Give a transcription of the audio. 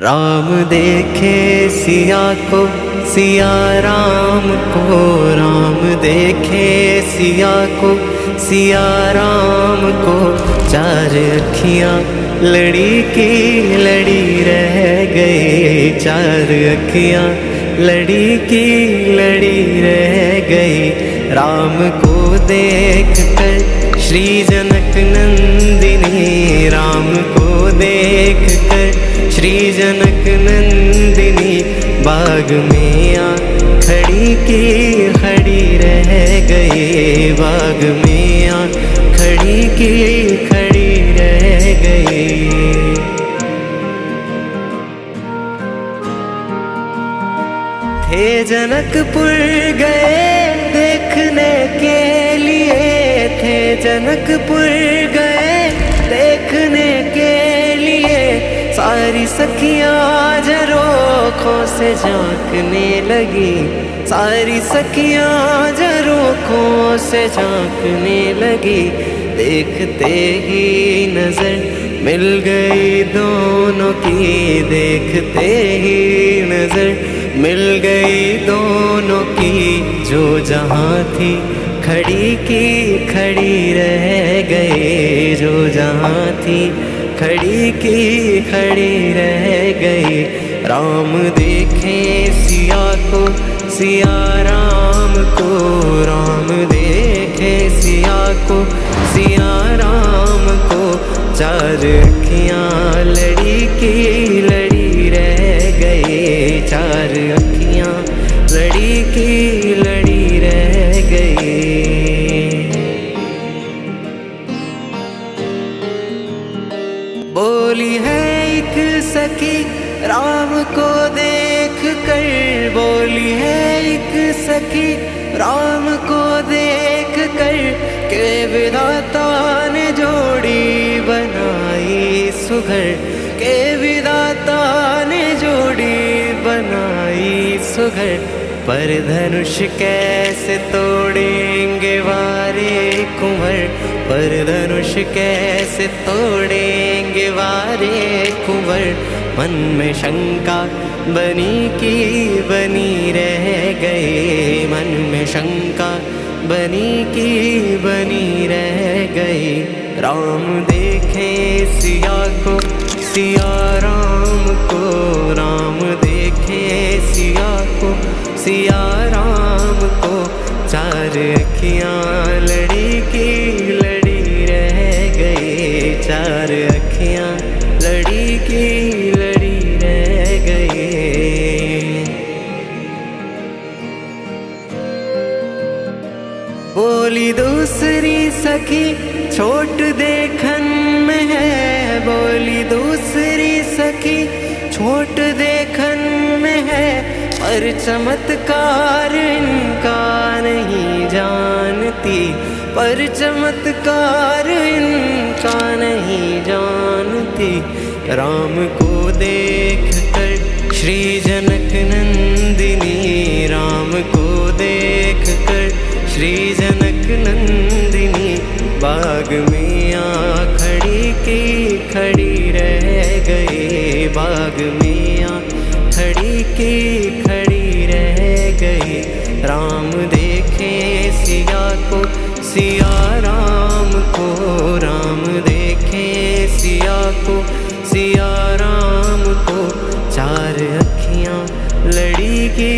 राम देखे सिया को, सिया राम को, राम देखे सिया को, सिया राम को। चार अखियाँ लड़ी की लड़ी रह गई, चार अखियाँ लड़ी की लड़ी रह गई। राम को देख कर श्री जनक नंदिनी, राम को देख कर श्री जनक नंदिनी। बाग में आ खड़ी की खड़ी रह गई, बाग में आ खड़ी की खड़ी रह गई। थे जनकपुर गए देखने के लिए, थे जनकपुर गए देखने के लिए। सारी सखियाँ झरोखों से झांकने लगी, सारी सखियाँ झरोखों से झांकने लगी। देखते ही नजर मिल गई दोनों की, देखते ही नजर मिल गई दोनों की। जो जहाँ थी खड़ी की खड़ी रह गई, जो जहाँ थी खड़ी की खड़ी रह गई। राम देखे सिया को, सिया राम को, राम देखे सिया को, सिया राम को। चार अखियाँ लड़ी की लड़ी रह गई, चार अखियाँ लड़ी की लड़ी रह गई। बोली है एक सखी राम को देख कर, बोली है एक सखी राम को देख कर। के विधाता ने जोड़ी बनाई सुघर, के विधाता ने जोड़ी बनाई सुघर। पर धनुष कैसे तोड़ेंगे वारे कुंवर, पर धनुष कैसे तोड़ेंगे वारे कुंवर। मन में शंका बनी की बनी रह गई, मन में शंका बनी की बनी रह गई। राम देखे सिया को, सिया राम को, राम देखे सिया को, सिया राम को। चार अखियाँ लड़ी की लड़ी रह गई, चार अखियाँ लड़ी की लड़ी रह गई। बोली दूसरी सखी छोट देखन में है, बोली दूसरी सखी छोट देखन में है। पर चमत्कार इनका नहीं जानती, पर चमत्कार इनका नहीं जानती। राम को देख कर श्री जनक नंदिनी, राम को देख कर श्री जनक नंदिनी। बाग में आ खड़ी की खड़ी रह गई, बाग में आ खड़ी की खड़ी रह गई। राम देखे सिया को, सिया राम को, राम देखे सिया को, सिया राम को। चार अखियाँ लड़ी की